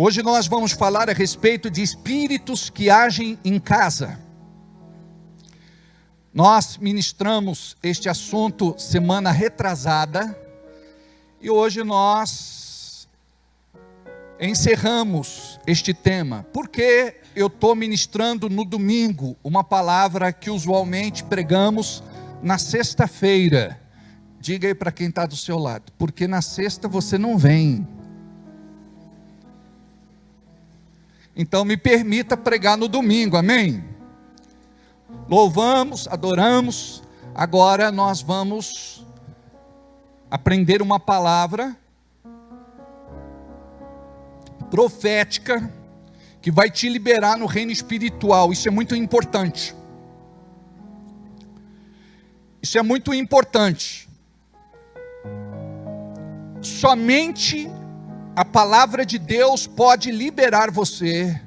Hoje nós vamos falar a respeito de espíritos que agem em casa. Nós ministramos este assunto semana retrasada e hoje nós encerramos este tema. Porque eu estou ministrando no domingo uma palavra que usualmente pregamos na sexta-feira. Diga aí para quem está do seu lado, porque na sexta você não vem. Então me permita pregar no domingo, amém? Louvamos, adoramos, agora nós vamos aprender uma palavra profética que vai te liberar no reino espiritual. Isso é muito importante. Isso é muito importante. Somente a palavra de Deus pode liberar você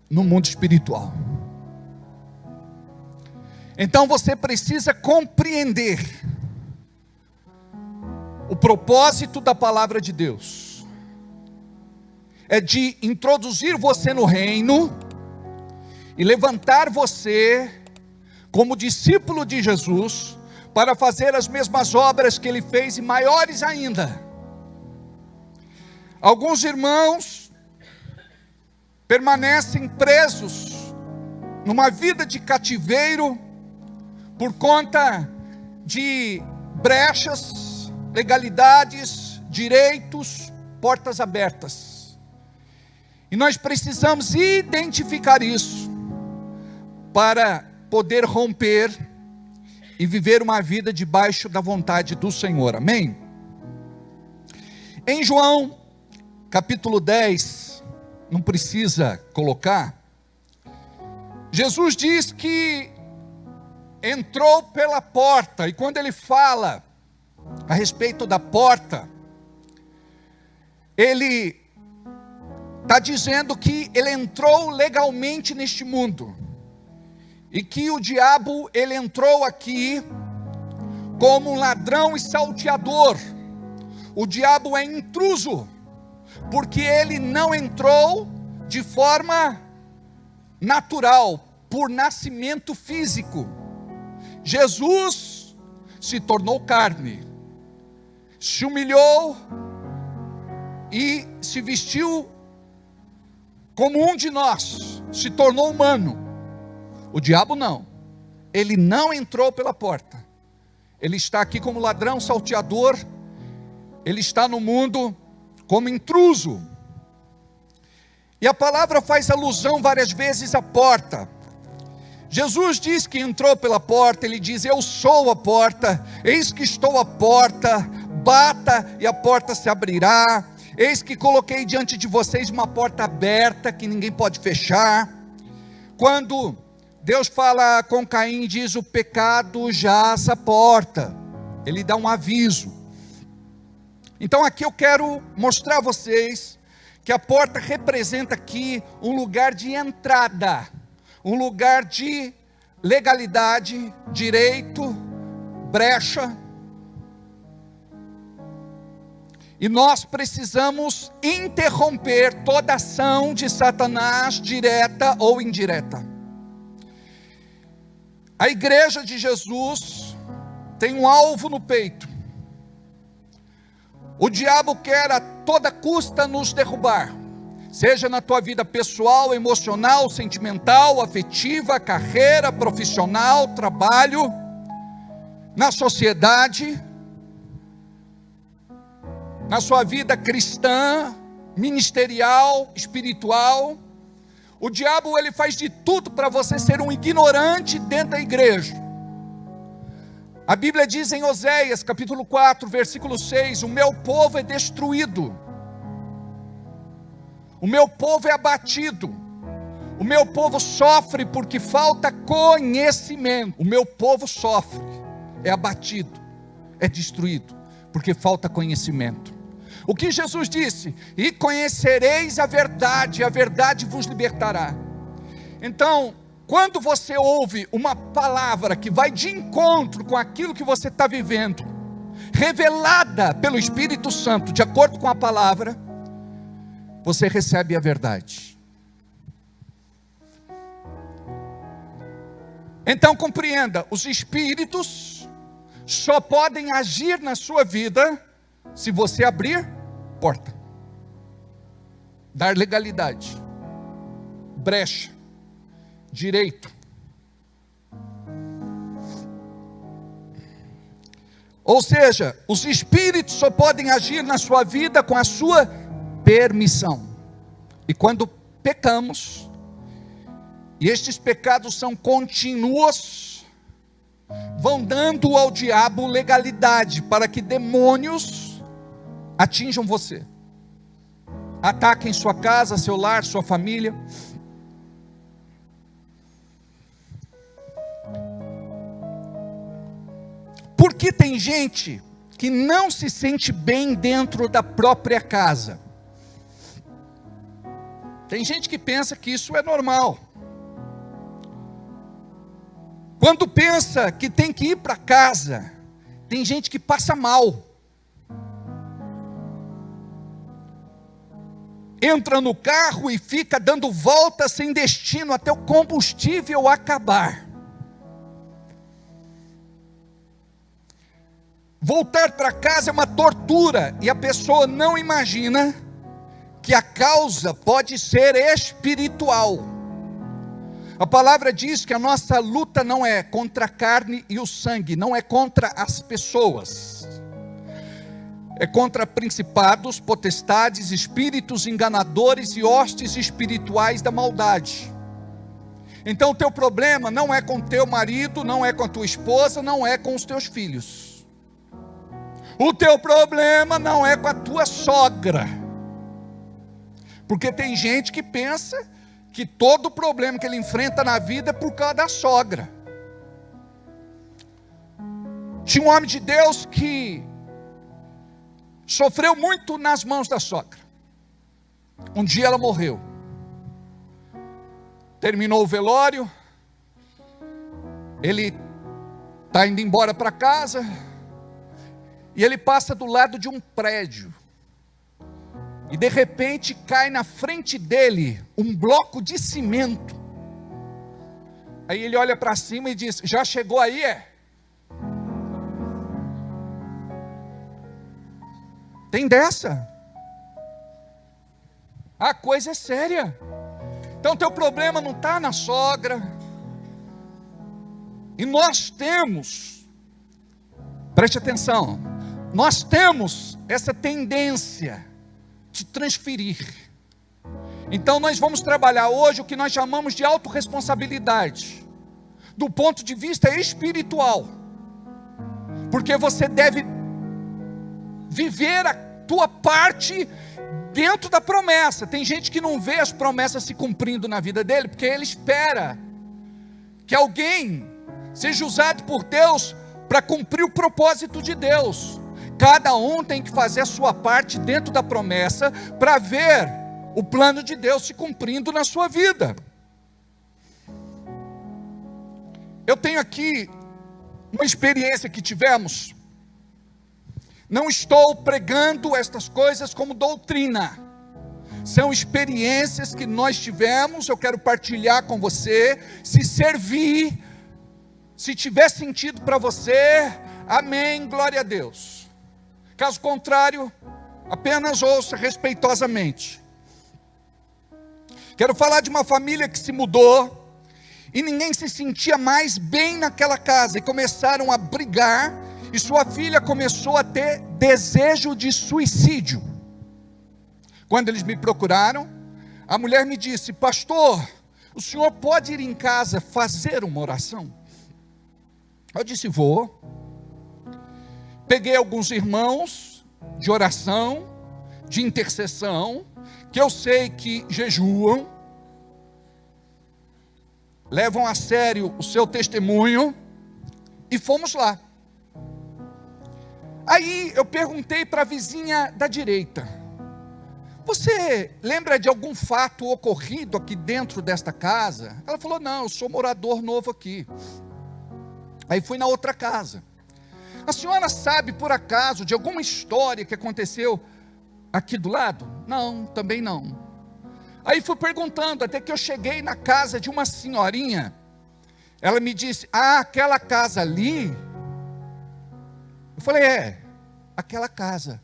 no mundo espiritual. Então você precisa compreender o propósito da palavra de Deus. É de introduzir você no reino e levantar você como discípulo de Jesus para fazer as mesmas obras que ele fez e maiores ainda. Alguns irmãos permanecem presos numa vida de cativeiro por conta de brechas, legalidades, direitos, portas abertas. E nós precisamos identificar isso para poder romper e viver uma vida debaixo da vontade do Senhor, amém? Em João capítulo 10, não precisa colocar, Jesus diz que entrou pela porta, e quando ele fala a respeito da porta, ele está dizendo que ele entrou legalmente neste mundo, e que o diabo, ele entrou aqui como um ladrão e salteador. O diabo é intruso, porque ele não entrou de forma natural, por nascimento físico. Jesus se tornou carne, se humilhou e se vestiu como um de nós, se tornou humano. O diabo não, ele não entrou pela porta, ele está aqui como ladrão, salteador, ele está no mundo como intruso. E a palavra faz alusão várias vezes à porta. Jesus diz que entrou pela porta, ele diz: eu sou a porta, eis que estou à porta, bata e a porta se abrirá, eis que coloquei diante de vocês uma porta aberta que ninguém pode fechar. Quando Deus fala com Caim, diz: o pecado jaz à porta, ele dá um aviso. Então aqui eu quero mostrar a vocês que a porta representa aqui um lugar de entrada, um lugar de legalidade, direito, brecha. E nós precisamos interromper toda ação de Satanás, direta ou indireta. A igreja de Jesus tem um alvo no peito. O diabo quer a toda custa nos derrubar, seja na tua vida pessoal, emocional, sentimental, afetiva, carreira, profissional, trabalho, na sociedade, na sua vida cristã, ministerial, espiritual. O diabo, ele faz de tudo para você ser um ignorante dentro da igreja. A Bíblia diz em Oséias, capítulo 4, versículo 6, o meu povo é destruído, o meu povo é abatido, o meu povo sofre porque falta conhecimento. O meu povo sofre, é abatido, é destruído, porque falta conhecimento. O que Jesus disse? E conhecereis a verdade vos libertará. Então, quando você ouve uma palavra que vai de encontro com aquilo que você está vivendo, revelada pelo Espírito Santo, de acordo com a palavra, você recebe a verdade. Então compreenda, os espíritos só podem agir na sua vida se você abrir porta, dar legalidade, brecha, direito. Ou seja, os espíritos só podem agir na sua vida com a sua permissão. E quando pecamos, e estes pecados são contínuos, vão dando ao diabo legalidade para que demônios atinjam você, ataquem sua casa, seu lar, sua família. Porque tem gente que não se sente bem dentro da própria casa. Tem gente que pensa que isso é normal. Quando pensa que tem que ir para casa, tem gente que passa mal. Entra no carro e fica dando volta sem destino até o combustível acabar. Voltar para casa é uma tortura, e a pessoa não imagina que a causa pode ser espiritual. A palavra diz que a nossa luta não é contra a carne e o sangue, não é contra as pessoas. É contra principados, potestades, espíritos enganadores e hostes espirituais da maldade. Então o teu problema não é com teu marido, não é com a tua esposa, não é com os teus filhos. O teu problema não é com a tua sogra. Porque tem gente que pensa que todo problema que ele enfrenta na vida é por causa da sogra. Tinha um homem de Deus que sofreu muito nas mãos da sogra. Um dia ela morreu. Terminou o velório. Ele está indo embora para casa. E ele passa do lado de um prédio. E de repente cai na frente dele um bloco de cimento. Aí ele olha para cima e diz: já chegou aí, é? Tem dessa. A coisa é séria. Então teu problema não está na sogra. E nós temos, preste atenção, nós temos essa tendência de transferir. Então nós vamos trabalhar hoje o que nós chamamos de autorresponsabilidade, do ponto de vista espiritual, porque você deve viver a tua parte dentro da promessa. Tem gente que não vê as promessas se cumprindo na vida dele, porque ele espera que alguém seja usado por Deus para cumprir o propósito de Deus. Cada um tem que fazer a sua parte dentro da promessa para ver o plano de Deus se cumprindo na sua vida. Eu tenho aqui uma experiência que tivemos. Não estou pregando estas coisas como doutrina. São experiências que nós tivemos, eu quero partilhar com você. Se servir, se tiver sentido para você, amém, glória a Deus. Caso contrário, apenas ouça respeitosamente. Quero falar de uma família que se mudou e ninguém se sentia mais bem naquela casa, e começaram a brigar, e sua filha começou a ter desejo de suicídio. Quando eles me procuraram, a mulher me disse: pastor, o senhor pode ir em casa fazer uma oração? Eu disse: vou. Peguei alguns irmãos de oração, de intercessão, que eu sei que jejuam, levam a sério o seu testemunho, e fomos lá. Aí eu perguntei para a vizinha da direita: você lembra de algum fato ocorrido aqui dentro desta casa? Ela falou: não, eu sou morador novo aqui. Aí fui na outra casa. A senhora sabe por acaso de alguma história que aconteceu aqui do lado? Não, também não. Aí fui perguntando, até que eu cheguei na casa de uma senhorinha. Ela me disse, aquela casa ali. Eu falei, aquela casa.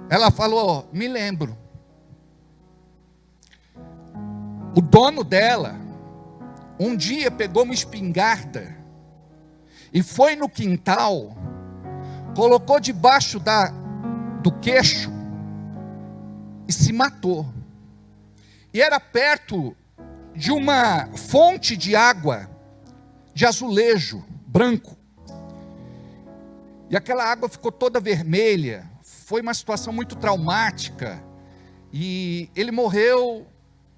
Ela falou, me lembro. O dono dela, um dia pegou uma espingarda e foi no quintal, colocou debaixo do queixo e se matou. E era perto de uma fonte de água, de azulejo branco. E aquela água ficou toda vermelha. Foi uma situação muito traumática. E ele morreu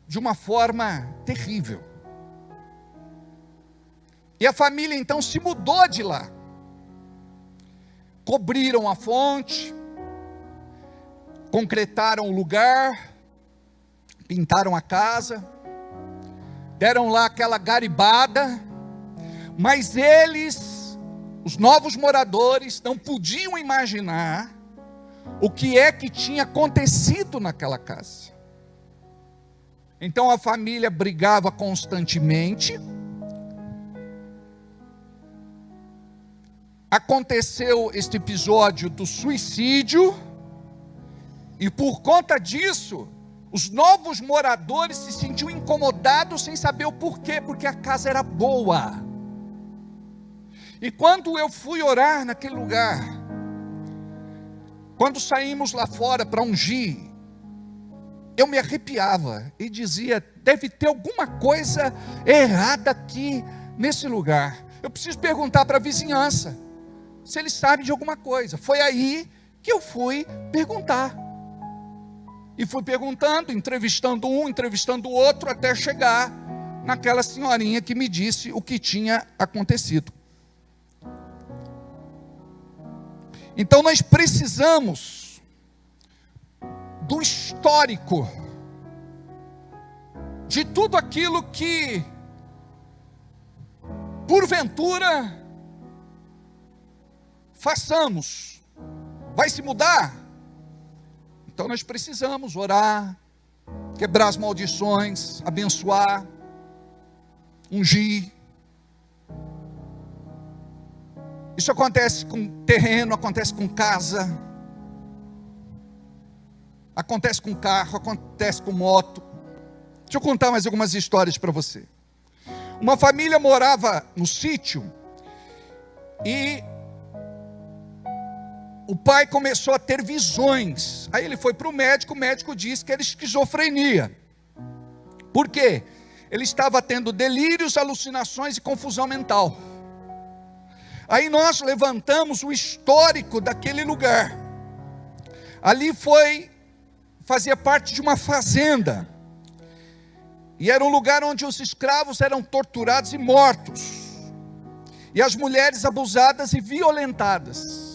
de uma forma terrível. E a família então se mudou de lá. Cobriram a fonte, concretaram o lugar, pintaram a casa, deram lá aquela garibada, mas eles, os novos moradores, não podiam imaginar o que é que tinha acontecido naquela casa. Então a família brigava constantemente. Aconteceu este episódio do suicídio, e por conta disso, os novos moradores se sentiam incomodados sem saber o porquê, porque a casa era boa. E quando eu fui orar naquele lugar, quando saímos lá fora para ungir, eu me arrepiava e dizia, deve ter alguma coisa errada aqui nesse lugar. Eu preciso perguntar para a vizinhança, se eles sabem de alguma coisa. Foi aí que eu fui perguntar. E fui perguntando, entrevistando um, entrevistando o outro, até chegar naquela senhorinha que me disse o que tinha acontecido. Então nós precisamos do histórico de tudo aquilo que, porventura, façamos. Vai se mudar? Então nós precisamos orar, quebrar as maldições, abençoar, ungir. Isso acontece com terreno, acontece com casa, acontece com carro, acontece com moto. Deixa eu contar mais algumas histórias para você. Uma família morava no sítio e o pai começou a ter visões. Aí ele foi para o médico disse que era esquizofrenia. Por quê? Ele estava tendo delírios, alucinações e confusão mental. Aí nós levantamos o histórico daquele lugar. Ali fazia parte de uma fazenda. E era um lugar onde os escravos eram torturados e mortos. E as mulheres abusadas e violentadas.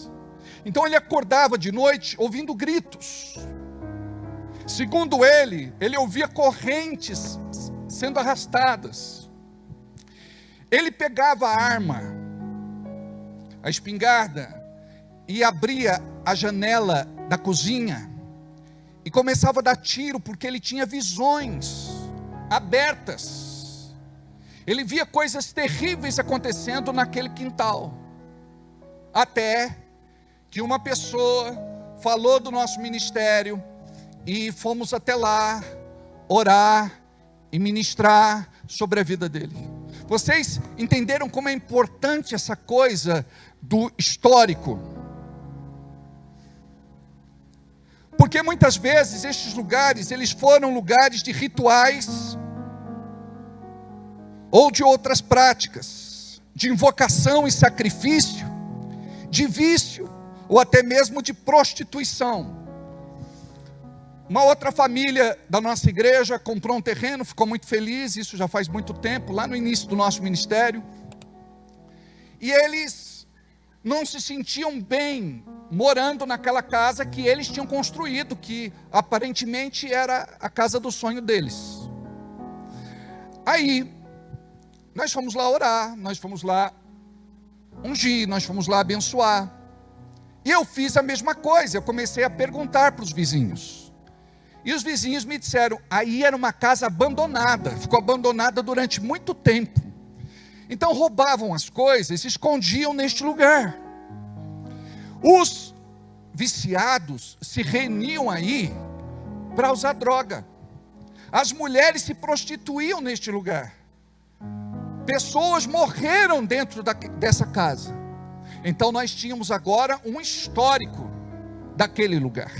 Então ele acordava de noite ouvindo gritos. Segundo ele ouvia correntes sendo arrastadas. Ele pegava a arma, a espingarda, e abria a janela da cozinha e começava a dar tiro, porque ele tinha visões abertas. Ele via coisas terríveis acontecendo naquele quintal. Até que uma pessoa falou do nosso ministério e fomos até lá orar e ministrar sobre a vida dele. Vocês entenderam como é importante essa coisa do histórico? Porque muitas vezes estes lugares, eles foram lugares de rituais ou de outras práticas, de invocação e sacrifício, de vício, ou até mesmo de prostituição. Uma outra família da nossa igreja comprou um terreno, ficou muito feliz, isso já faz muito tempo, lá no início do nosso ministério, e eles não se sentiam bem morando naquela casa que eles tinham construído, que aparentemente era a casa do sonho deles. Aí, nós fomos lá orar, nós fomos lá ungir, nós fomos lá abençoar. E eu fiz a mesma coisa, eu comecei a perguntar para os vizinhos. E os vizinhos me disseram, aí era uma casa abandonada, ficou abandonada durante muito tempo. Então roubavam as coisas, escondiam neste lugar. Os viciados se reuniam aí para usar droga. As mulheres se prostituíam neste lugar. Pessoas morreram dentro dessa casa. Então nós tínhamos agora um histórico daquele lugar.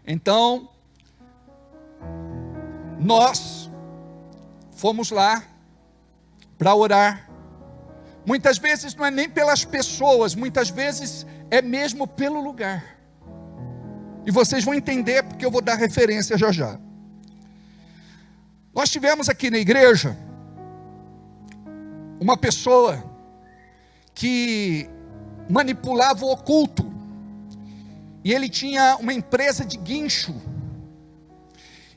Então, nós fomos lá para orar. Muitas vezes não é nem pelas pessoas, muitas vezes é mesmo pelo lugar. E vocês vão entender porque eu vou dar referência já já. Nós tivemos aqui na igreja uma pessoa que manipulava o oculto. E ele tinha uma empresa de guincho.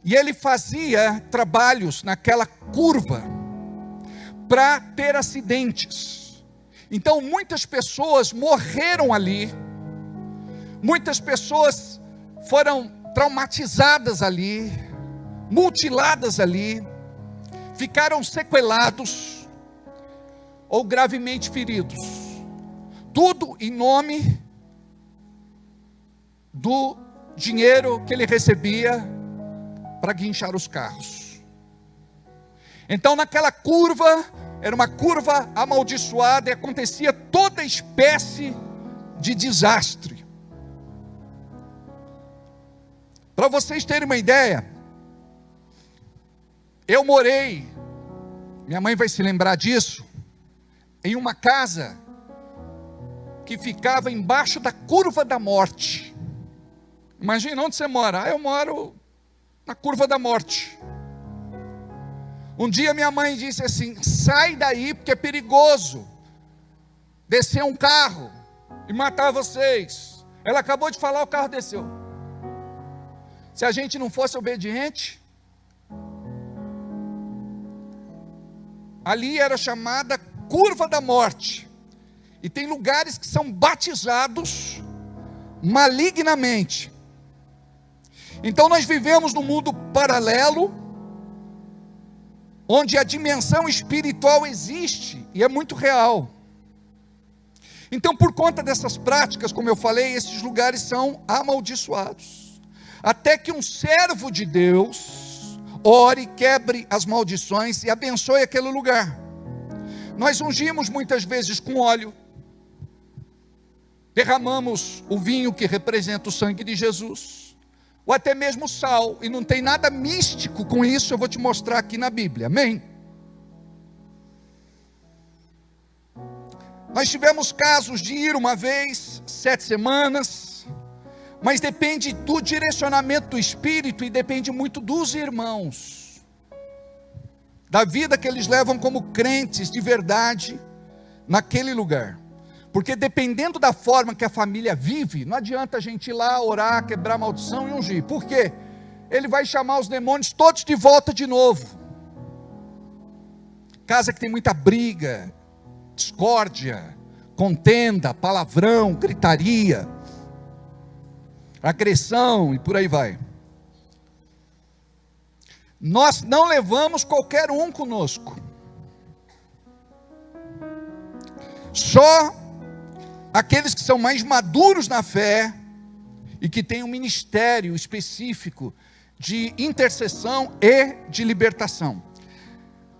E ele fazia trabalhos naquela curva para ter acidentes. Então muitas pessoas morreram ali. Muitas pessoas foram traumatizadas ali, mutiladas ali, ficaram sequelados ou gravemente feridos. Tudo em nome do dinheiro que ele recebia para guinchar os carros. Então naquela curva, era uma curva amaldiçoada e acontecia toda espécie de desastre. Para vocês terem uma ideia, eu morei, minha mãe vai se lembrar disso, em uma casa que ficava embaixo da curva da morte. Imagina onde você mora. Eu moro na curva da morte. Um dia minha mãe disse assim, sai daí porque é perigoso descer um carro e matar vocês. Ela acabou de falar, o carro desceu. Se a gente não fosse obediente, ali era chamada curva da morte. E tem lugares que são batizados malignamente. Então nós vivemos num mundo paralelo, onde a dimensão espiritual existe e é muito real. Então por conta dessas práticas, como eu falei, esses lugares são amaldiçoados. Até que um servo de Deus ore, quebre as maldições e abençoe aquele lugar. Nós ungimos muitas vezes com óleo, derramamos o vinho que representa o sangue de Jesus, ou até mesmo sal, e não tem nada místico com isso, eu vou te mostrar aqui na Bíblia, amém? Nós tivemos casos de ir uma vez, 7 semanas, mas depende do direcionamento do Espírito e depende muito dos irmãos, da vida que eles levam como crentes de verdade naquele lugar. Porque dependendo da forma que a família vive, não adianta a gente ir lá orar, quebrar maldição e ungir. Por quê? Ele vai chamar os demônios todos de volta de novo. Casa que tem muita briga, discórdia, contenda, palavrão, gritaria, agressão e por aí vai. Nós não levamos qualquer um conosco. Só aqueles que são mais maduros na fé e que têm um ministério específico de intercessão e de libertação.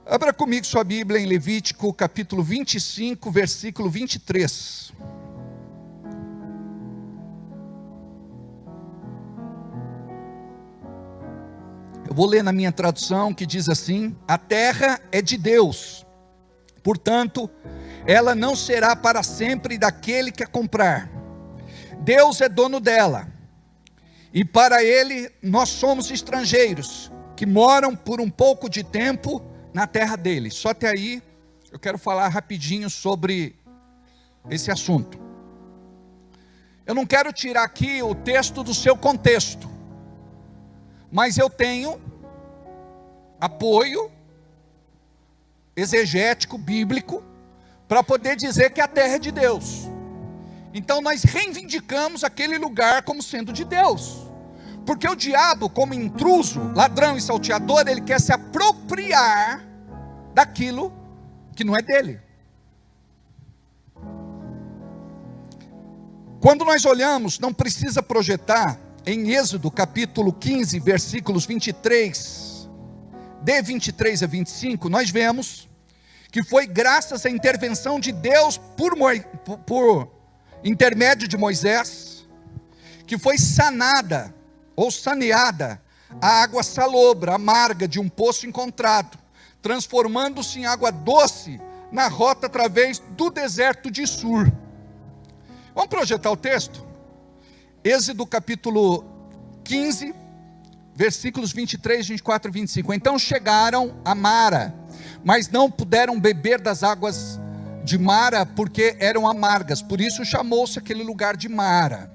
Abra comigo sua Bíblia em Levítico capítulo 25, versículo 23. Eu vou ler na minha tradução que diz assim: a terra é de Deus, portanto, ela não será para sempre daquele que a comprar. Deus é dono dela, e para Ele nós somos estrangeiros, que moram por um pouco de tempo na terra dele. Só até aí, eu quero falar rapidinho sobre esse assunto. Eu não quero tirar aqui o texto do seu contexto, mas eu tenho apoio exegético, bíblico, para poder dizer que a terra é de Deus. Então nós reivindicamos aquele lugar como sendo de Deus. Porque o diabo, como intruso, ladrão e salteador, ele quer se apropriar daquilo que não é dele. Quando nós olhamos, não precisa projetar, em Êxodo capítulo 15, versículos 23, de 23 a 25, nós vemos que foi graças à intervenção de Deus por intermédio de Moisés, que foi sanada, ou saneada, a água salobra, amarga de um poço encontrado, transformando-se em água doce na rota através do deserto de Sur. Vamos projetar o texto? Êxodo capítulo 15, versículos 23, 24 e 25. Então chegaram a Mara, mas não puderam beber das águas de Mara, porque eram amargas, por isso chamou-se aquele lugar de Mara.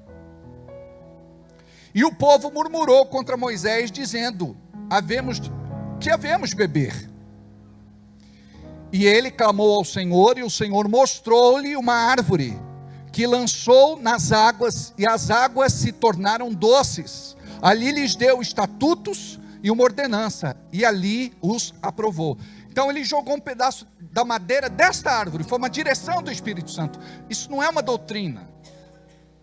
E o povo murmurou contra Moisés, dizendo: que havemos beber? E ele clamou ao Senhor, e o Senhor mostrou-lhe uma árvore, que lançou nas águas, e as águas se tornaram doces. Ali lhes deu estatutos e uma ordenança, e ali os aprovou. Então ele jogou um pedaço da madeira desta árvore, foi uma direção do Espírito Santo. Isso não é uma doutrina,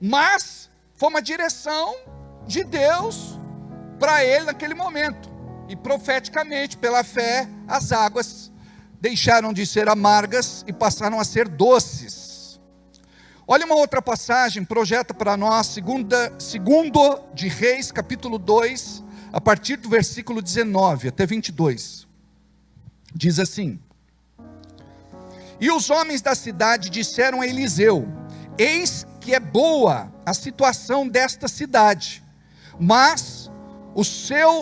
mas foi uma direção de Deus para ele naquele momento. E profeticamente, pela fé, as águas deixaram de ser amargas e passaram a ser doces. Olha uma outra passagem, projeta para nós, segundo de Reis, capítulo 2, a partir do versículo 19 até 22. Diz assim: E os homens da cidade disseram a Eliseu: Eis que é boa a situação desta cidade, mas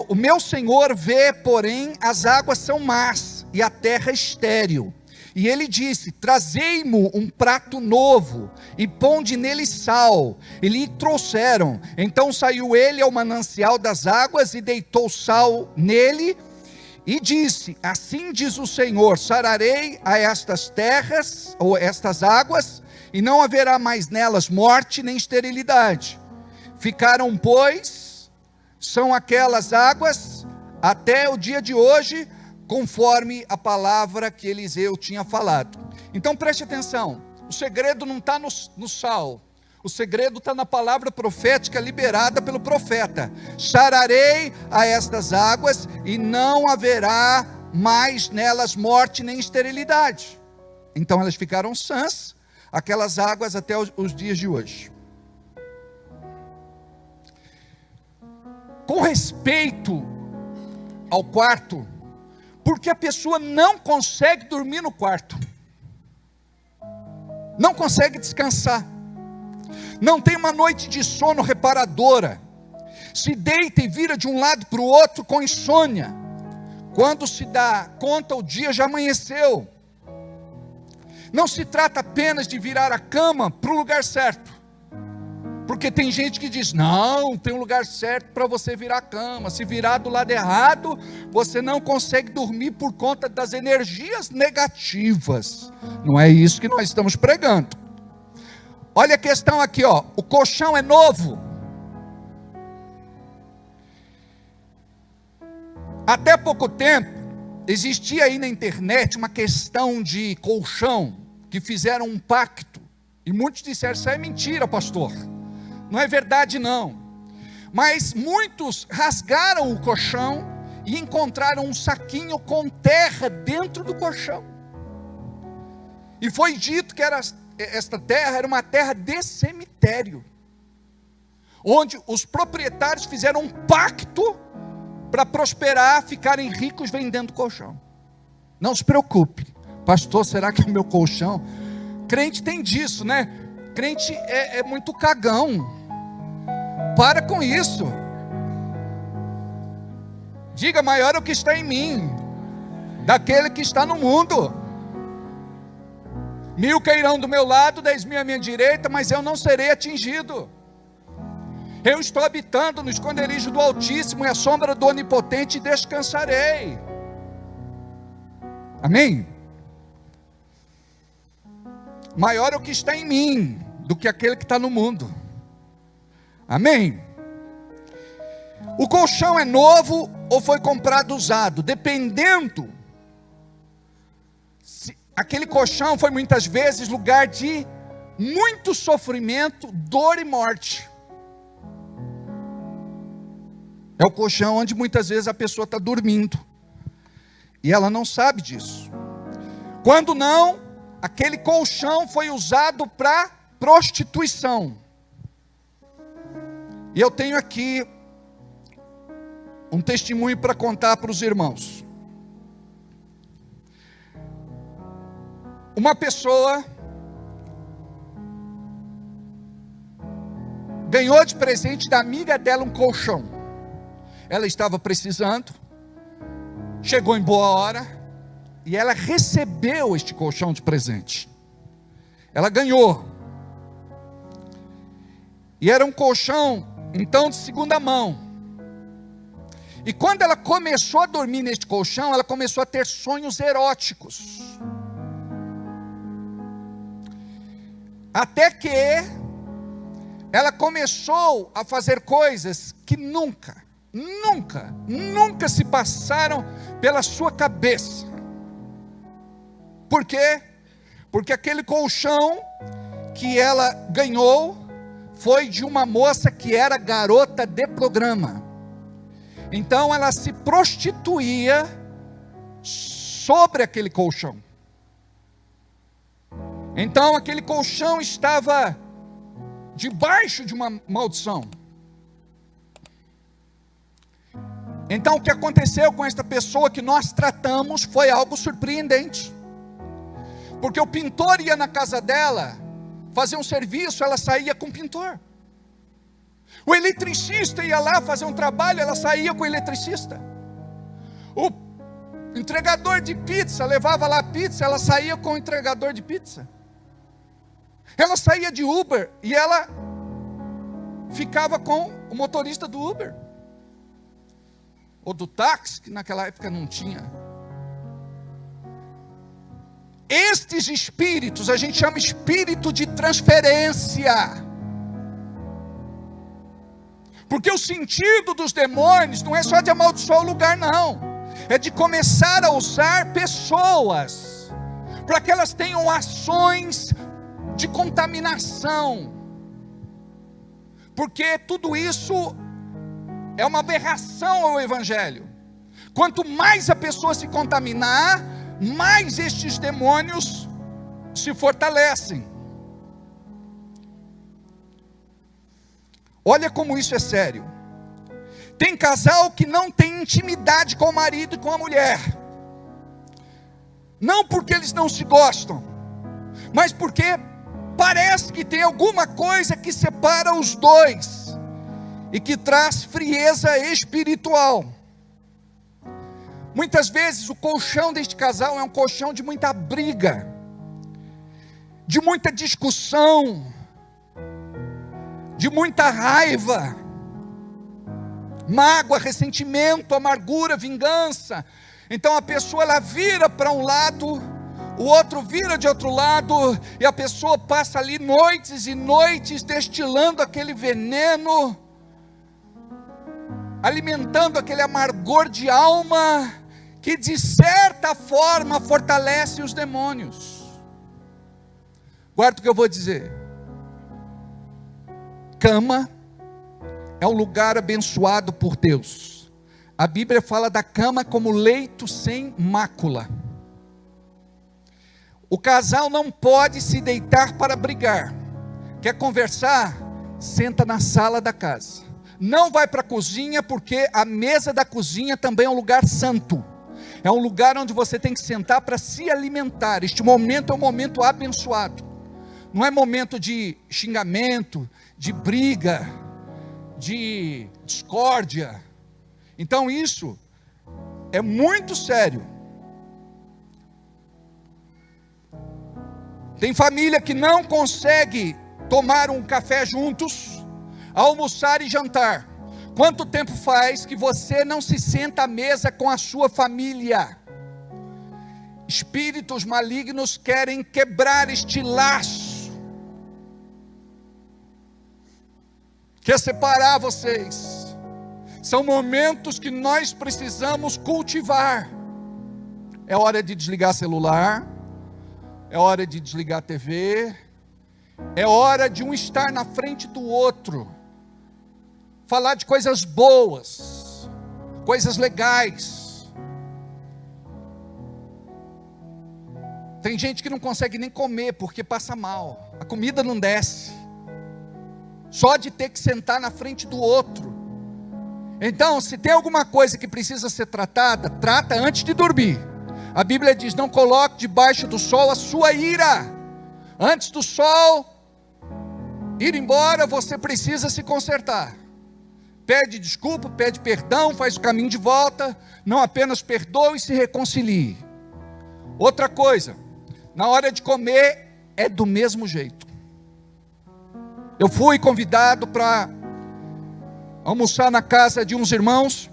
o meu senhor vê, porém, as águas são más, e a terra estéril. E ele disse: Trazei-mo um prato novo, e ponde nele sal. E lhe trouxeram. Então saiu ele ao manancial das águas, e deitou sal nele, e disse: Assim diz o Senhor: Sararei a estas terras, ou estas águas, e não haverá mais nelas morte nem esterilidade. Ficaram, pois, são aquelas águas, até o dia de hoje, conforme a palavra que Eliseu tinha falado. Então preste atenção, o segredo não está no sal, o segredo está na palavra profética liberada pelo profeta: Sararei a estas águas, e não haverá mais nelas morte nem esterilidade. Então elas ficaram sãs, aquelas águas, até os dias de hoje. Com respeito ao quarto, porque a pessoa não consegue dormir no quarto, não consegue descansar, não tem uma noite de sono reparadora, se deita e vira de um lado para o outro com insônia. Quando se dá conta, o dia já amanheceu. Não se trata apenas de virar a cama para o lugar certo, porque tem gente que diz: não, tem um lugar certo para você virar a cama. Se virar do lado errado, você não consegue dormir por conta das energias negativas. Não é isso que nós estamos pregando. Olha a questão aqui, ó. O colchão é novo. Até pouco tempo, existia aí na internet uma questão de colchão, que fizeram um pacto, e muitos disseram: isso é mentira, pastor, não é verdade não. Mas muitos rasgaram o colchão e encontraram um saquinho com terra dentro do colchão, e foi dito que esta terra era uma terra de cemitério, onde os proprietários fizeram um pacto para prosperar, ficarem ricos vendendo colchão. Não se preocupe, pastor, será que é o meu colchão? Crente tem disso, né? Crente é muito cagão. Para com isso. Diga: maior é o que está em mim, daquele que está no mundo. 1000 cairão do meu lado, 10.000 à minha direita, mas eu não serei atingido. Eu estou habitando no esconderijo do Altíssimo, e à sombra do Onipotente descansarei. Amém? Maior é o que está em mim do que aquele que está no mundo. Amém? O colchão é novo ou foi comprado usado? Dependendo, aquele colchão foi muitas vezes lugar de muito sofrimento, dor e morte. É o colchão onde muitas vezes a pessoa está dormindo e ela não sabe disso. Quando não, aquele colchão foi usado para prostituição. E eu tenho aqui um testemunho para contar para os irmãos. Uma pessoa ganhou de presente da amiga dela um colchão. Ela estava precisando, chegou em boa hora, e ela recebeu este colchão de presente. Ela ganhou. E era um colchão, então, de segunda mão. E quando ela começou a dormir neste colchão, ela começou a ter sonhos eróticos. Até que ela começou a fazer coisas que nunca se passaram pela sua cabeça. Por quê? Porque aquele colchão que ela ganhou foi de uma moça que era garota de programa. Então ela se prostituía sobre aquele colchão. Então aquele colchão estava debaixo de uma maldição. Então o que aconteceu com esta pessoa que nós tratamos foi algo surpreendente. Porque o pintor ia na casa dela fazer um serviço, ela saía com o pintor. O eletricista ia lá fazer um trabalho, ela saía com o eletricista. O entregador de pizza levava lá a pizza, ela saía com o entregador de pizza. Ela saía de Uber e ela ficava com o motorista do Uber. Ou do táxi, que naquela época não tinha. Estes espíritos, a gente chama espírito de transferência. Porque o sentido dos demônios não é só de amaldiçoar o lugar, não. É de começar a usar pessoas, para que elas tenham ações de contaminação. Porque tudo isso é uma aberração ao Evangelho. Quanto mais a pessoa se contaminar, mais estes demônios se fortalecem. Olha como isso é sério. Tem casal que não tem intimidade com o marido e com a mulher. Não porque eles não se gostam, mas porque parece que tem alguma coisa que separa os dois e que traz frieza espiritual. Muitas vezes o colchão deste casal é um colchão de muita briga, de muita discussão, de muita raiva, mágoa, ressentimento, amargura, vingança. Então a pessoa ela vira para um lado, o outro vira de outro lado, e a pessoa passa ali noites e noites destilando aquele veneno, alimentando aquele amargor de alma, que de certa forma fortalece os demônios. Guarda o que eu vou dizer. Cama é um lugar abençoado por Deus. A Bíblia fala da cama como leito sem mácula. O casal não pode se deitar para brigar. Quer conversar? Senta na sala da casa. Não vai para a cozinha, porque a mesa da cozinha também é um lugar santo. É um lugar onde você tem que sentar para se alimentar. Este momento é um momento abençoado. Não é momento de xingamento, de briga, de discórdia. Então isso é muito sério. Tem família que não consegue tomar um café juntos, almoçar e jantar. Quanto tempo faz que você não se senta à mesa com a sua família? Espíritos malignos querem quebrar este laço. quer separar vocês. São momentos que nós precisamos cultivar. É hora de desligar celular, é hora de desligar a TV, é hora de um estar na frente do outro, falar de coisas boas, coisas legais. Tem gente que não consegue nem comer porque passa mal, a comida não desce, só de ter que sentar na frente do outro. Então, se tem alguma coisa que precisa ser tratada, trata antes de dormir. A Bíblia diz: não coloque debaixo do sol a sua ira. Antes do sol ir embora, você precisa se consertar. Pede desculpa, pede perdão, faz o caminho de volta. Não apenas perdoe e se reconcilie. Outra coisa, na hora de comer, é do mesmo jeito. Eu fui convidado para almoçar na casa de uns irmãos,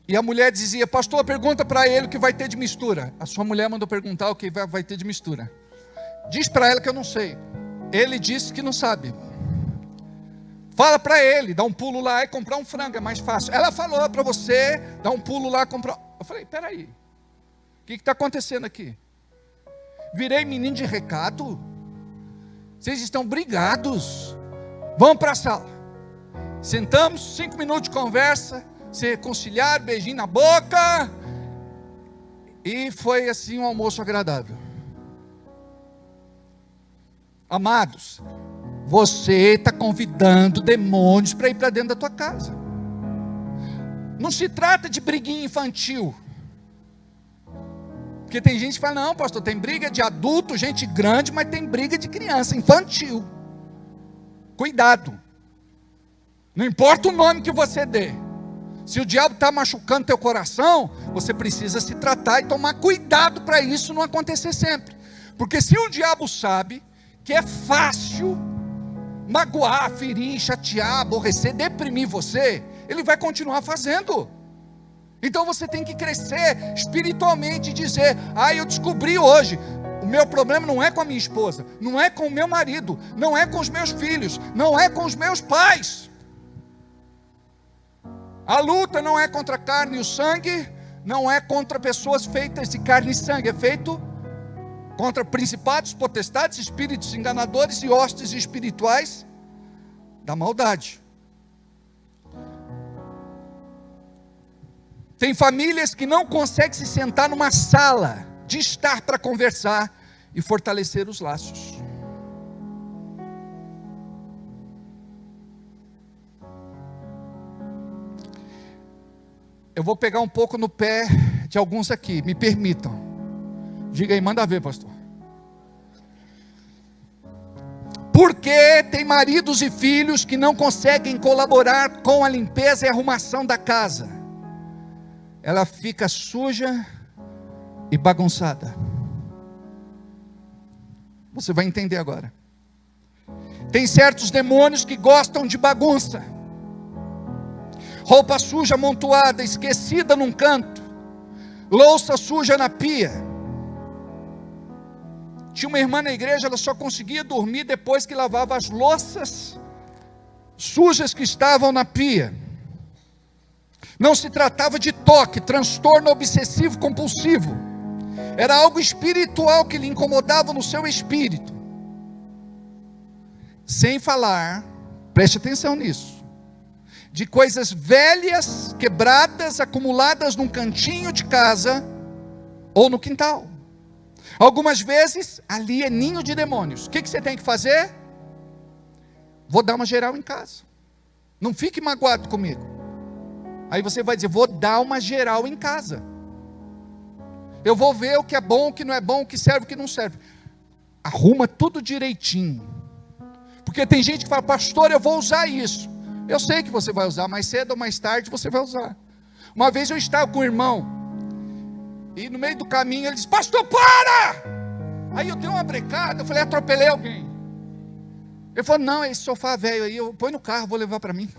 e a mulher dizia: pastor, pergunta para ele o que vai ter de mistura. A sua mulher mandou perguntar o que vai ter de mistura. Diz para ela que eu não sei. Ele disse que não sabe. Fala para ele, dá um pulo lá e comprar um frango, é mais fácil. Ela falou para você, dá um pulo lá e comprar. Eu falei: peraí, o que está acontecendo aqui? Virei menino de recado? Vocês estão brigados? Vamos para a sala. Sentamos, 5 minutos de conversa, se reconciliar, beijinho na boca, e foi assim um almoço agradável. Amados, você está convidando demônios para ir para dentro da tua casa. Não se trata de briguinha infantil, porque tem gente que fala: não, pastor, tem briga de adulto, gente grande, mas tem briga de criança, infantil. Cuidado. Não importa o nome que você dê, se o diabo está machucando teu coração, você precisa se tratar e tomar cuidado para isso não acontecer sempre. Porque se o diabo sabe que é fácil magoar, ferir, chatear, aborrecer, deprimir você, ele vai continuar fazendo. Então você tem que crescer espiritualmente e dizer: eu descobri hoje, o meu problema não é com a minha esposa, não é com o meu marido, não é com os meus filhos, não é com os meus pais. A luta não é contra a carne e o sangue, não é contra pessoas feitas de carne e sangue, é feito contra principados, potestades, espíritos enganadores e hostes espirituais da maldade. Tem famílias que não conseguem se sentar numa sala de estar para conversar e fortalecer os laços. Eu vou pegar um pouco no pé de alguns aqui, me permitam. Diga aí, manda ver, pastor. Porque tem maridos e filhos que não conseguem colaborar com a limpeza e arrumação da casa. Ela fica suja e bagunçada. Você vai entender agora. Tem certos demônios que gostam de bagunça. Roupa suja amontoada, esquecida num canto, louça suja na pia. Tinha uma irmã na igreja, ela só conseguia dormir depois que lavava as louças sujas que estavam na pia. Não se tratava de toque, transtorno obsessivo compulsivo. Era algo espiritual que lhe incomodava no seu espírito. Sem falar, preste atenção nisso, de coisas velhas, quebradas, acumuladas num cantinho de casa ou no quintal. Algumas vezes ali é ninho de demônios. O que você tem que fazer? Vou dar uma geral em casa. Não fique magoado comigo. Aí você vai dizer: vou dar uma geral em casa. Eu vou ver o que é bom, o que não é bom, o que serve, o que não serve. Arruma tudo direitinho. Porque tem gente que fala: pastor, eu vou usar isso. Eu sei que você vai usar, mais cedo ou mais tarde você vai usar. Uma vez eu estava com um irmão, e no meio do caminho ele disse: pastor, para! Aí eu dei uma brecada, eu falei: atropelei alguém. Ele falou: não, esse sofá velho aí, eu põe no carro, vou levar para mim.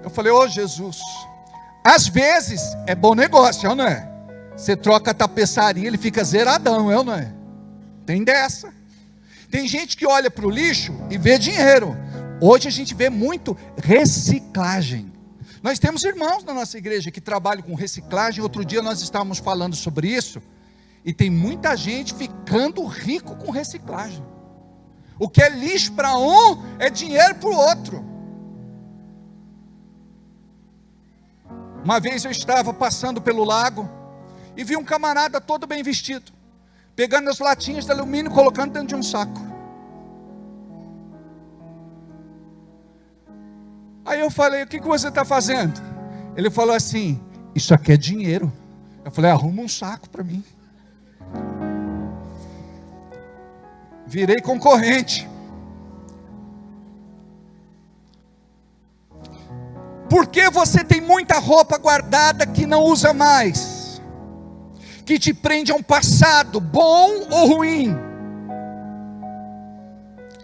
Eu falei: ô Jesus, às vezes é bom negócio, não é? Você troca a tapeçaria, ele fica zeradão, não é? Tem dessa. Tem gente que olha para o lixo e vê dinheiro. Hoje a gente vê muito reciclagem. Nós temos irmãos na nossa igreja que trabalham com reciclagem. Outro dia nós estávamos falando sobre isso. E tem muita gente ficando rico com reciclagem. O que é lixo para um, é dinheiro para o outro. Uma vez eu estava passando pelo lago e vi um camarada todo bem vestido, pegando as latinhas de alumínio e colocando dentro de um saco. Aí eu falei, o que você está fazendo? Ele falou assim, isso aqui é dinheiro. Eu falei, arruma um saco para mim. Virei concorrente. Porque você tem muita roupa guardada que não usa mais, que te prende a um passado, bom ou ruim.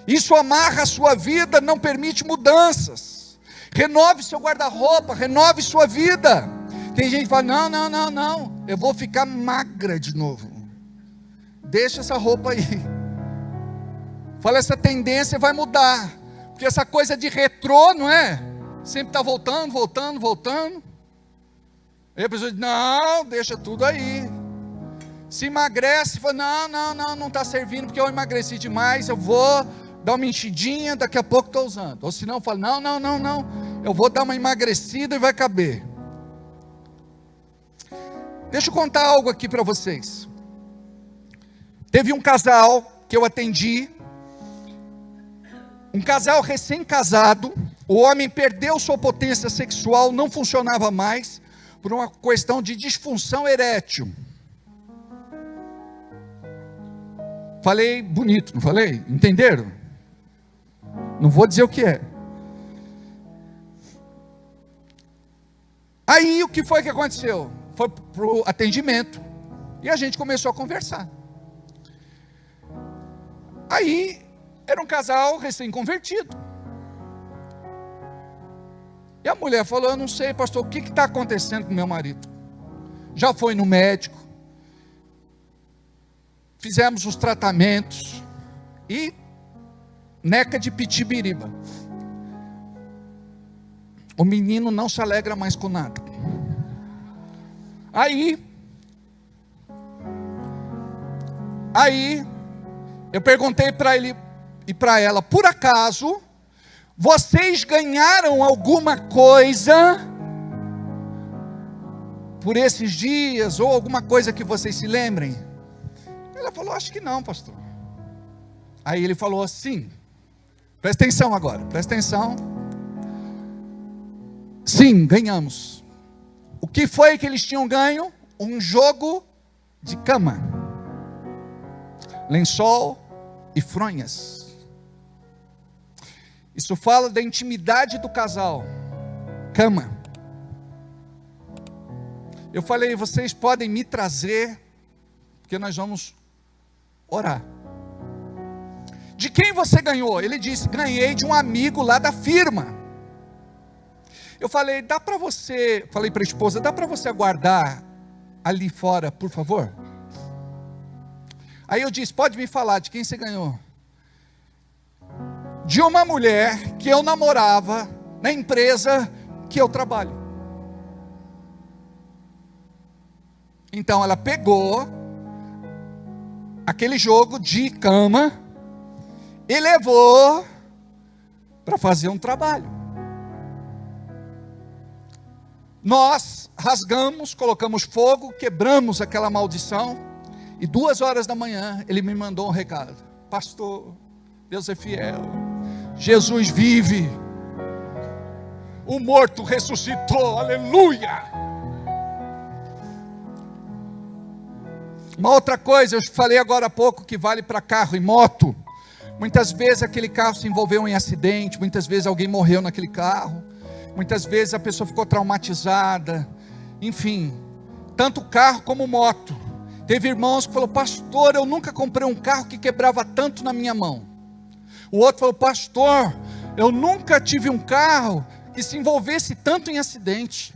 Isso amarra a sua vida, não permite mudanças. Renove seu guarda-roupa, renove sua vida. Tem gente que fala, não, eu vou ficar magra de novo. Deixa essa roupa aí. Fala, essa tendência vai mudar. Porque essa coisa de retrô, não é? Sempre está voltando. Aí a pessoa diz, não, deixa tudo aí. Se emagrece, fala, não está servindo, porque eu emagreci demais, eu vou dar uma enchidinha, daqui a pouco estou usando. Ou se não, fala, não, eu vou dar uma emagrecida e vai caber. Deixa eu contar algo aqui para vocês. Teve um casal que eu atendi, um casal recém-casado. O homem perdeu sua potência sexual, não funcionava mais, por uma questão de disfunção erétil. Falei bonito, não falei? Entenderam? Não vou dizer o que é. Aí o que foi que aconteceu? Foi para o atendimento, e a gente começou a conversar. Aí, era um casal recém-convertido. E a mulher falou, eu não sei, pastor, o que está acontecendo com meu marido? Já foi no médico, fizemos os tratamentos, e neca de pitibiriba. O menino não se alegra mais com nada. Aí, eu perguntei para ele e para ela, por acaso, vocês ganharam alguma coisa por esses dias, ou alguma coisa que vocês se lembrem? Ela falou, acho que não, pastor. Aí ele falou assim, presta atenção agora, presta atenção. Sim, ganhamos. O que foi que eles tinham ganho? Um jogo de cama, lençol e fronhas. Isso fala da intimidade do casal. Cama. Eu falei, vocês podem me trazer, porque nós vamos orar. De quem você ganhou? Ele disse, ganhei de um amigo lá da firma. Eu falei, dá para você, falei para a esposa, dá para você aguardar ali fora, por favor? Aí eu disse, pode me falar de quem você ganhou? De uma mulher que eu namorava na empresa que eu trabalho. Então ela pegou aquele jogo de cama e levou para fazer um trabalho. Nós rasgamos, colocamos fogo, quebramos aquela maldição, e 2h da manhã ele me mandou um recado: pastor, Deus é fiel, Jesus vive, o morto ressuscitou, aleluia. Uma outra coisa, eu falei agora há pouco que vale para carro e moto. Muitas vezes aquele carro se envolveu em acidente, muitas vezes alguém morreu naquele carro, muitas vezes a pessoa ficou traumatizada, enfim, tanto carro como moto. Teve irmãos que falaram: pastor, eu nunca comprei um carro que quebrava tanto na minha mão. O outro falou: pastor, eu nunca tive um carro que se envolvesse tanto em acidente.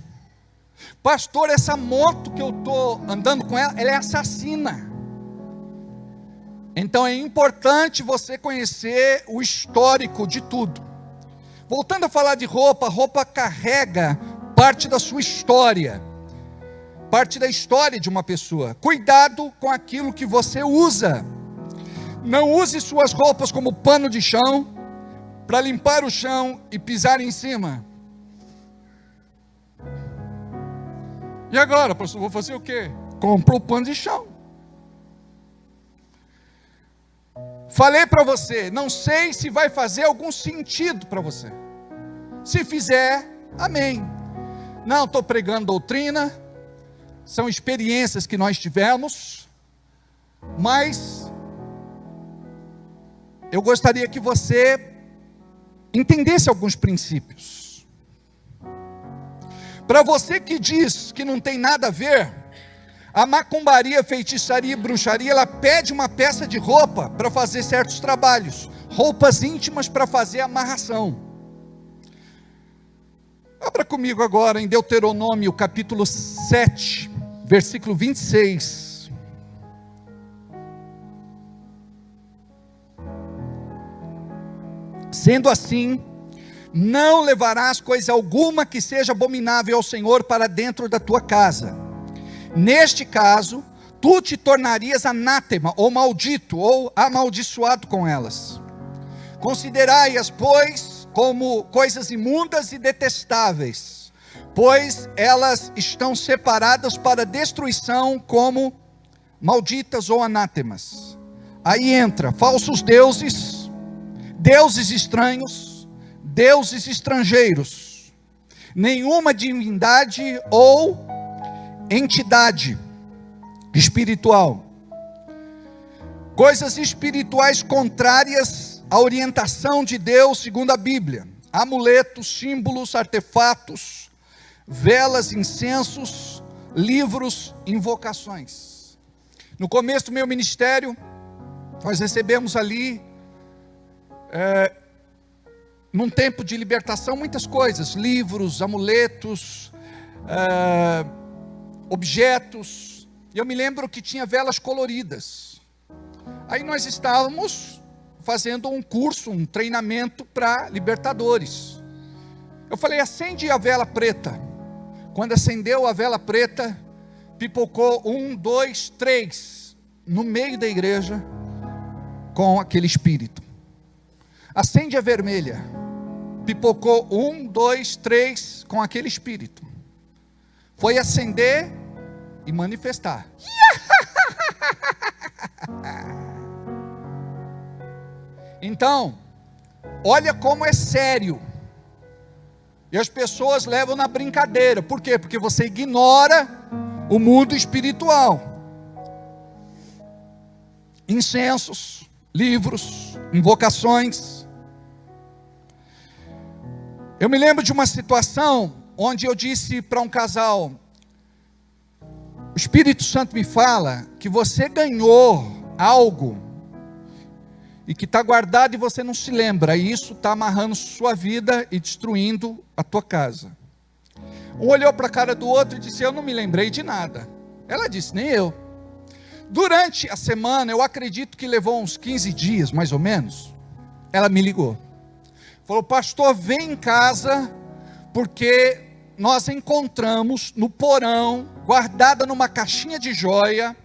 Pastor, essa moto que eu estou andando com ela, ela é assassina. Então é importante você conhecer o histórico de tudo. Voltando a falar de roupa, roupa carrega parte da sua história, parte da história de uma pessoa. Cuidado com aquilo que você usa. Não use suas roupas como pano de chão, para limpar o chão e pisar em cima. E agora, pastor, vou fazer o quê? Compra o pano de chão. Falei para você, não sei se vai fazer algum sentido para você. Se fizer, amém. Não estou pregando doutrina, são experiências que nós tivemos, mas eu gostaria que você entendesse alguns princípios. Para você que diz que não tem nada a ver, a macumbaria, feitiçaria e bruxaria, ela pede uma peça de roupa para fazer certos trabalhos, roupas íntimas para fazer amarração. Abra comigo agora em Deuteronômio capítulo 7, versículo 26. Sendo assim, não levarás coisa alguma que seja abominável ao Senhor para dentro da tua casa. Neste caso, tu te tornarias anátema, ou maldito, ou amaldiçoado com elas. Considerai-as, pois, como coisas imundas e detestáveis, pois elas estão separadas para destruição como malditas ou anátemas. Aí entra falsos deuses, deuses estranhos, deuses estrangeiros, nenhuma divindade ou entidade espiritual, coisas espirituais contrárias à orientação de Deus segundo a Bíblia, amuletos, símbolos, artefatos, velas, incensos, livros, invocações. No começo do meu ministério, nós recebemos ali, num tempo de libertação, muitas coisas, livros, amuletos, objetos, e eu me lembro que tinha velas coloridas. Aí nós estávamos fazendo um curso, um treinamento para libertadores. Eu falei, acende a vela preta. Quando acendeu a vela preta, pipocou 1, 2, 3 no meio da igreja com aquele espírito. Acende a vermelha, pipocou 1, 2, 3 com aquele espírito. Foi acender e manifestar. Então, olha como é sério. E as pessoas levam na brincadeira. Por quê? Porque você ignora o mundo espiritual. Incensos, livros, invocações. Eu me lembro de uma situação onde eu disse para um casal, o Espírito Santo me fala que você ganhou algo e que está guardado e você não se lembra, e isso está amarrando sua vida e destruindo a tua casa. Um olhou para a cara do outro e disse, eu não me lembrei de nada. Ela disse, nem eu. Durante a semana, eu acredito que levou uns 15 dias, mais ou menos, ela me ligou. Falou, pastor, vem em casa, porque nós encontramos no porão, guardada numa caixinha de joia,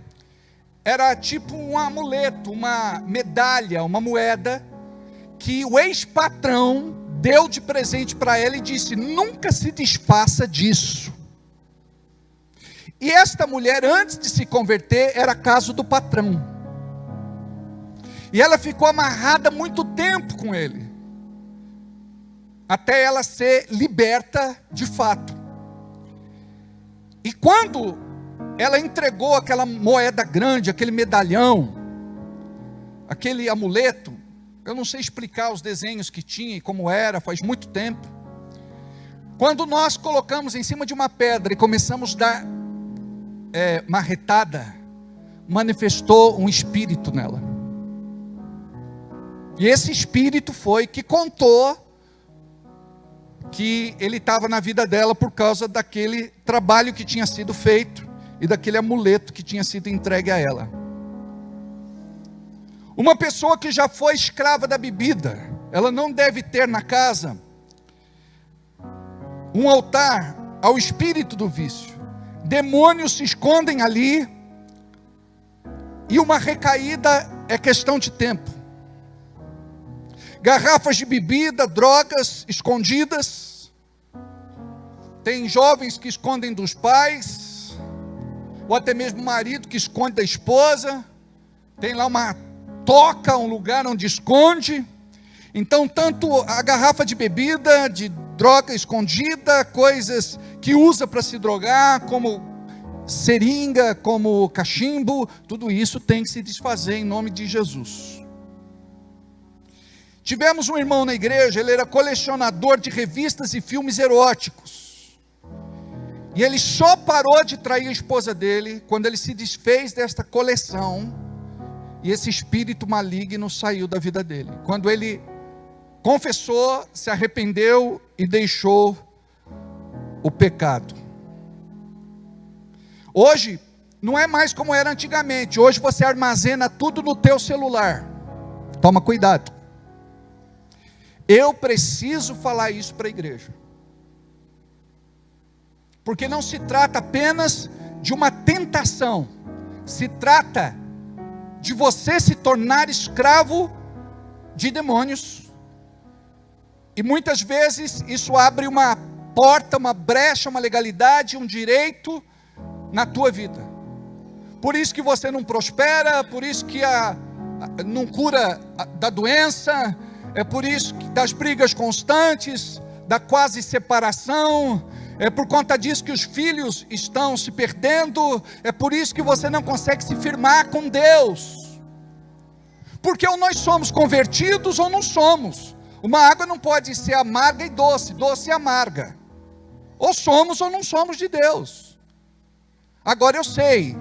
era tipo um amuleto, uma medalha, uma moeda, que o ex-patrão deu de presente para ela e disse, nunca se desfaça disso. E esta mulher, antes de se converter, era caso do patrão. E ela ficou amarrada muito tempo com ele, até ela ser liberta de fato. E quando ela entregou aquela moeda grande, aquele medalhão, aquele amuleto, eu não sei explicar os desenhos que tinha e como era, faz muito tempo. Quando nós colocamos em cima de uma pedra e começamos a dar marretada, manifestou um espírito nela. E esse espírito foi que contou que ele estava na vida dela por causa daquele trabalho que tinha sido feito e daquele amuleto que tinha sido entregue a ela. Uma pessoa que já foi escrava da bebida, ela não deve ter na casa um altar ao espírito do vício. Demônios se escondem ali, e uma recaída é questão de tempo. Garrafas de bebida, drogas escondidas. Tem jovens que escondem dos pais, ou até mesmo o marido que esconde da esposa. Tem lá uma toca, um lugar onde esconde. Então, tanto a garrafa de bebida, de droga escondida, coisas que usa para se drogar, como seringa, como cachimbo, tudo isso tem que se desfazer em nome de Jesus. Tivemos um irmão na igreja, ele era colecionador de revistas e filmes eróticos. E ele só parou de trair a esposa dele quando ele se desfez desta coleção, e esse espírito maligno saiu da vida dele. Quando ele confessou, se arrependeu e deixou o pecado. Hoje, não é mais como era antigamente. Hoje você armazena tudo no teu celular. Toma cuidado. Eu preciso falar isso para a igreja. Porque não se trata apenas de uma tentação. Se trata de você se tornar escravo de demônios. E muitas vezes isso abre uma porta, uma brecha, uma legalidade, um direito na tua vida. Por isso que você não prospera, por isso que não cura da doença, é por isso que das brigas constantes, da quase separação, é por conta disso que os filhos estão se perdendo, é por isso que você não consegue se firmar com Deus. Porque ou nós somos convertidos ou não somos. Uma água não pode ser amarga e doce, doce e amarga. Ou somos ou não somos de Deus. Agora eu sei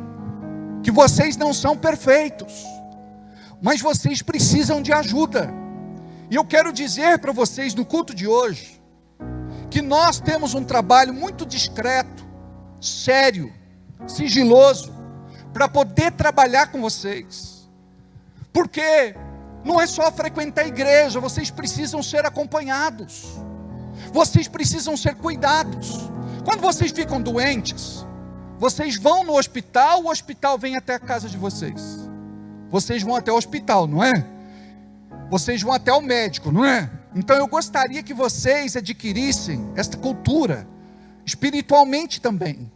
que vocês não são perfeitos, mas vocês precisam de ajuda. E eu quero dizer para vocês no culto de hoje, que nós temos um trabalho muito discreto, sério, sigiloso, para poder trabalhar com vocês. Porque não é só frequentar a igreja, vocês precisam ser acompanhados, vocês precisam ser cuidados. Quando vocês ficam doentes, vocês vão no hospital, o hospital vem até a casa de vocês. Vocês vão até o hospital, não é? Vocês vão até o médico, não é? Então eu gostaria que vocês adquirissem esta cultura, espiritualmente também.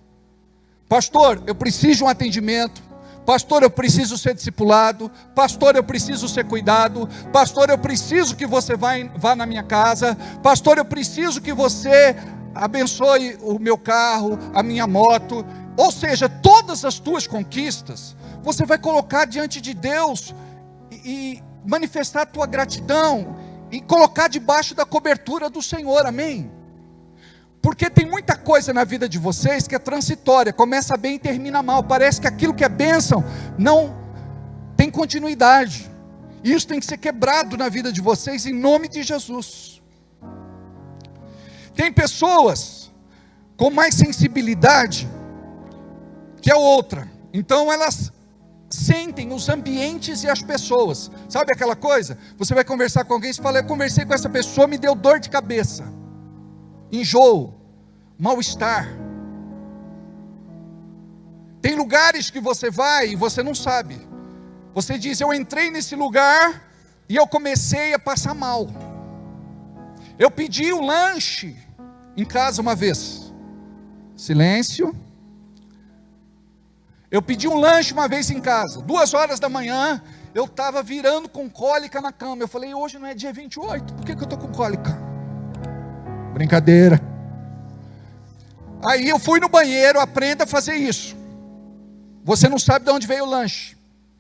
Pastor, eu preciso de um atendimento. Pastor, eu preciso ser discipulado. Pastor, eu preciso ser cuidado. Pastor, eu preciso que você vá na minha casa. Pastor, eu preciso que você abençoe o meu carro, a minha moto. Ou seja, todas as tuas conquistas, você vai colocar diante de Deus e manifestar a tua gratidão e colocar debaixo da cobertura do Senhor, amém? Porque tem muita coisa na vida de vocês que é transitória, começa bem e termina mal. Parece que aquilo que é bênção não tem continuidade. Isso tem que ser quebrado na vida de vocês em nome de Jesus. Tem pessoas com mais sensibilidade que a outra, então elas sentem os ambientes e as pessoas. Sabe aquela coisa? Você vai conversar com alguém e fala: eu conversei com essa pessoa, me deu dor de cabeça, enjoo, mal-estar. Tem lugares que você vai e você não sabe. Você diz: eu entrei nesse lugar e eu comecei a passar mal. Eu pedi um lanche em casa uma vez. Silêncio. Eu pedi um lanche uma vez em casa, 2h da manhã, eu estava virando com cólica na cama. Eu falei: hoje não é dia 28, por que eu estou com cólica? Brincadeira. Aí eu fui no banheiro, aprenda a fazer isso. Você não sabe de onde veio o lanche,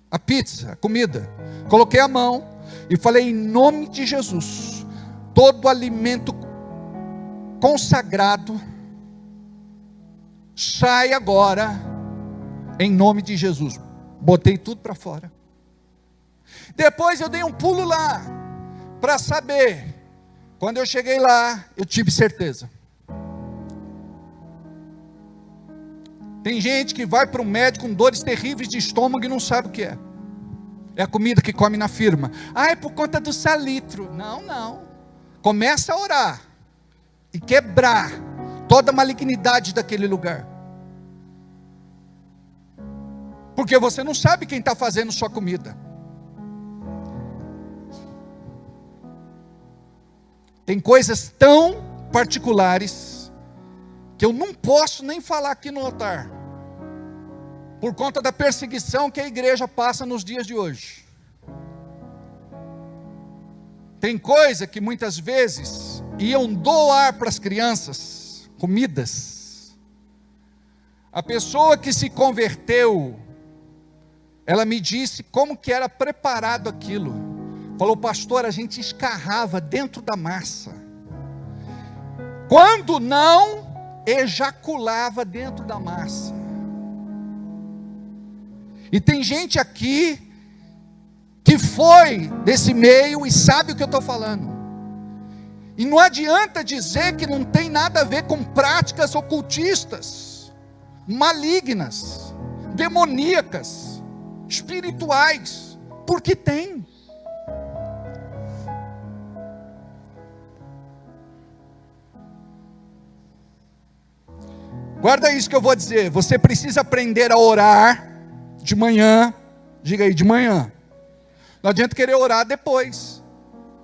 a pizza, a comida. Coloquei a mão e falei: em nome de Jesus, todo alimento consagrado, sai agora, em nome de Jesus. Botei tudo para fora. Depois eu dei um pulo lá, para saber. Quando eu cheguei lá, eu tive certeza. Tem gente que vai para um médico com dores terríveis de estômago e não sabe o que é. É a comida que come na firma. Ah, é por conta do salitro. Não, não. Começa a orar e quebrar toda a malignidade daquele lugar. Porque você não sabe quem está fazendo sua comida. Tem coisas tão particulares que eu não posso nem falar aqui no altar, por conta da perseguição que a igreja passa nos dias de hoje. Tem coisa que muitas vezes iam doar para as crianças, comidas. A pessoa que se converteu, ela me disse como que era preparado aquilo. Falou: pastor, a gente escarrava dentro da massa. Quando não, ejaculava dentro da massa. E tem gente aqui que foi desse meio e sabe o que eu estou falando. E não adianta dizer que não tem nada a ver com práticas ocultistas, malignas, demoníacas, espirituais, porque tem. Guarda isso que eu vou dizer. Você precisa aprender a orar de manhã. Diga aí, de manhã. Não adianta querer orar depois.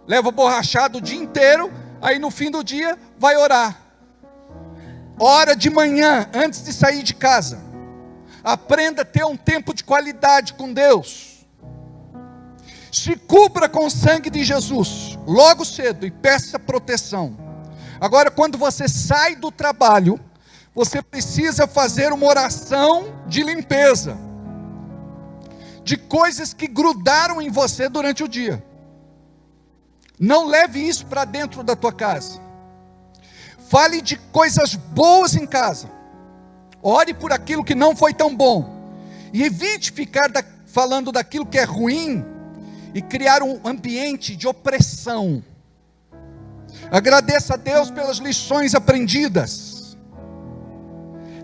Leva borrachado o dia inteiro, aí no fim do dia vai orar. Ora de manhã, antes de sair de casa. Aprenda a ter um tempo de qualidade com Deus. Se cubra com o sangue de Jesus logo cedo e peça proteção. Agora, quando você sai do trabalho, você precisa fazer uma oração de limpeza de coisas que grudaram em você durante o dia. Não leve isso para dentro da tua casa. Fale de coisas boas em casa. Ore por aquilo que não foi tão bom. E evite ficar falando daquilo que é ruim e criar um ambiente de opressão. Agradeça a Deus pelas lições aprendidas.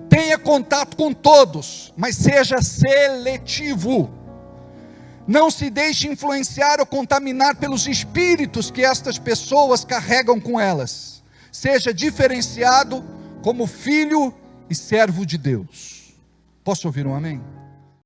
Tenha contato com todos, mas seja seletivo. Não se deixe influenciar ou contaminar pelos espíritos que estas pessoas carregam com elas. Seja diferenciado como filho e servo de Deus. Posso ouvir um amém?